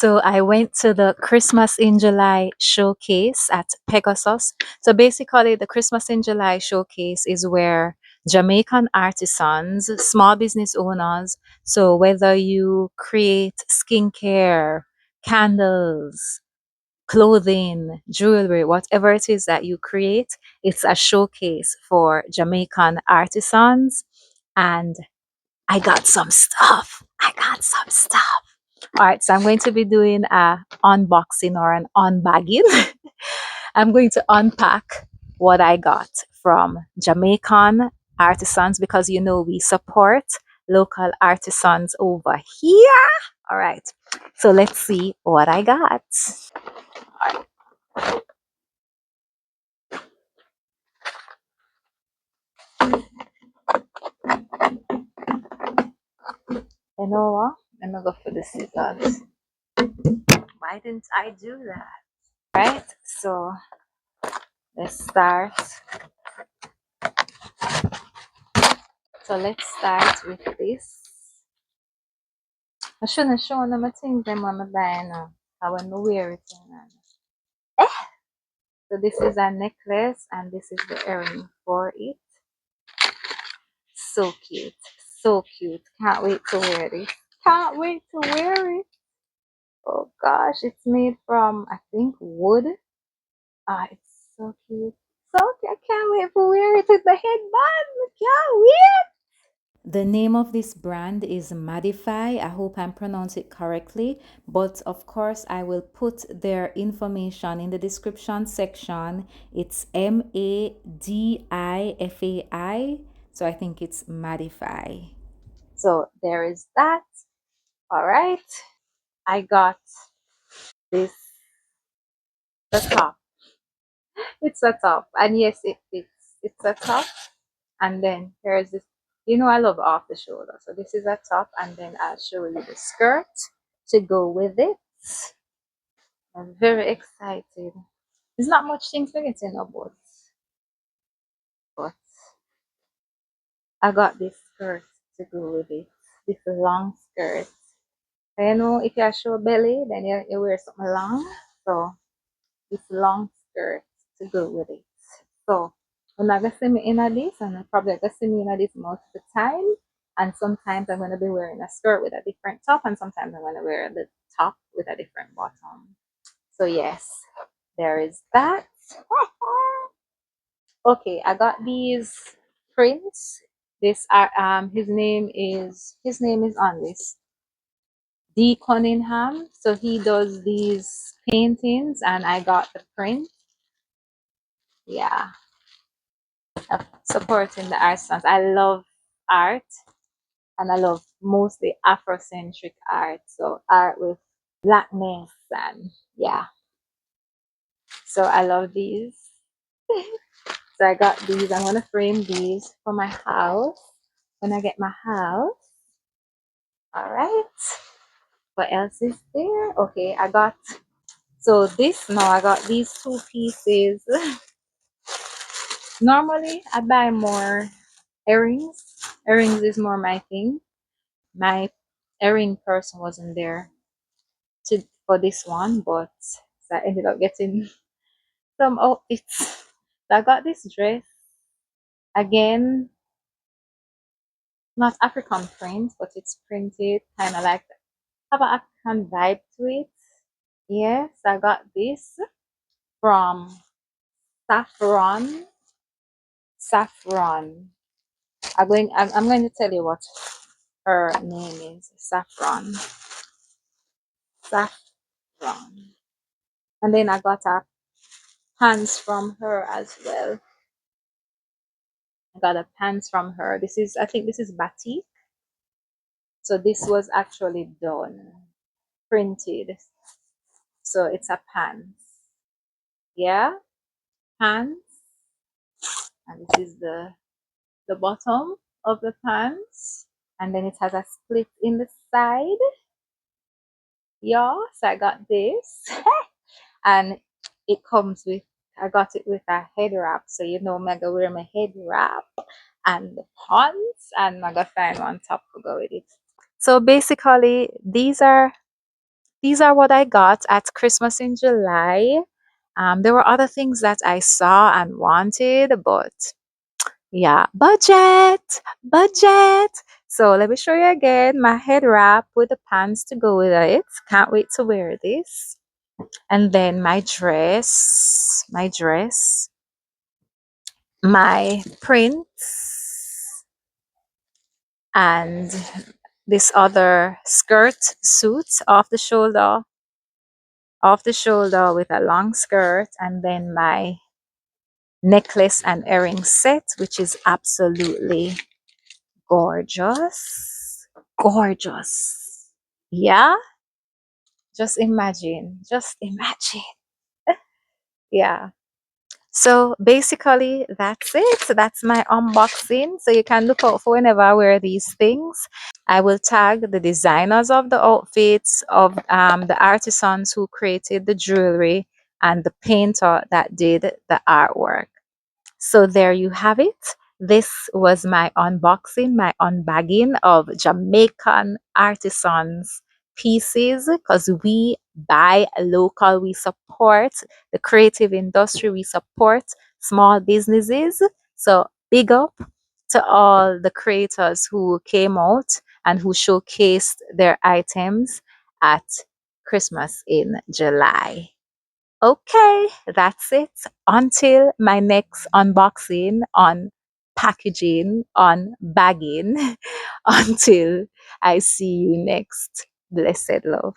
So I went to the Christmas in July showcase at Pegasus. So basically, the Christmas in July showcase is where Jamaican artisans, small business owners, so whether you create skincare, candles, clothing, jewelry, whatever it is that you create, it's a showcase for Jamaican artisans. And I got some stuff. I got some stuff. All right, so I'm going to be doing a unboxing or an unbagging. I'm going to unpack what I got from Jamaican artisans because you know we support local artisans over here. All right, so let's see what I got. You know what? Let me go for the scissors. Why didn't I do that? Right, so let's start. So let's start with this. I shouldn't show them my things them when I'm buying now. I want to wear it. Eh? So this is a necklace and this is the earring for it. So cute. So cute. Can't wait to wear this. Can't wait to wear it. Oh gosh, it's made from I think wood. Ah, it's so cute. So cute. I can't wait to wear it with the headband. I can't wait. The name of this brand is Modify. I hope I'm pronouncing it correctly. But of course, I will put their information in the description section. It's Madifai. So I think it's Modify. So there is that. All right. I got this, the top. It's a top. And yes, it fits. It's a top. And then here's this. You know, I love off the shoulder. So this is a top. And then I'll show you the skirt to go with it. I'm very excited. There's not much things to get in about, but I got this skirt to go with it. This long skirt. And you know, if you show belly, then you wear something long. So this long skirt to go with it. So you're not gonna see me in this, and I'm probably gonna see me in this most of the time. And sometimes I'm gonna be wearing a skirt with a different top, and sometimes I'm gonna wear the top with a different bottom. So yes, there is that. Okay, I got these prints. This his name is on this. D Cunningham. So he does these paintings and I got the print. Yeah. Supporting the artisans. I love art and I love mostly Afrocentric art. So art with blackness and yeah. So I love these. So I got these. I'm gonna frame these for my house when I get my house. All right. What else is there? Okay, I got I got these two pieces. Normally I buy more earrings. Earrings is more my thing. My earring person wasn't there to for this one, but so I ended up getting some outfits. So I got this dress again, not African print, but it's printed kind of like have an African vibe to it. Yes, I got this from Saffron. Saffron. I'm going to tell you what her name is. Saffron. Saffron. And then I got a pants from her as well. I got a pants from her. I think this is Batik. So this was actually done, printed. So it's a pants. Yeah, pants. And this is the bottom of the pants. And then it has a split in the side. Yeah, so I got this. And it comes with I got it with a head wrap. So you know I'm gonna wear my head wrap and the pants and I'm gonna find on top to go with it. So basically these are these are what I got at Christmas in July. There were other things that I saw and wanted, but yeah, budget. So let me show you again my head wrap with the pants to go with it. Can't wait to wear this. And then my prints, and this other skirt suit off the shoulder with a long skirt, and then my necklace and earring set, which is absolutely gorgeous. Gorgeous. Yeah, just imagine. Yeah. So basically, that's it. That's my unboxing. So you can look out for whenever I wear these things. I will tag the designers of the outfits, of the artisans who created the jewelry, and the painter that did the artwork. So there you have it. This was my unboxing, my unbagging of Jamaican artisans pieces, because we buy local, we support the creative industry, we support small businesses. So big up to all the creators who came out and who showcased their items at Christmas in July. Okay, that's it. Until my next unboxing, on packaging, on bagging. Until I see you next. Blessed love.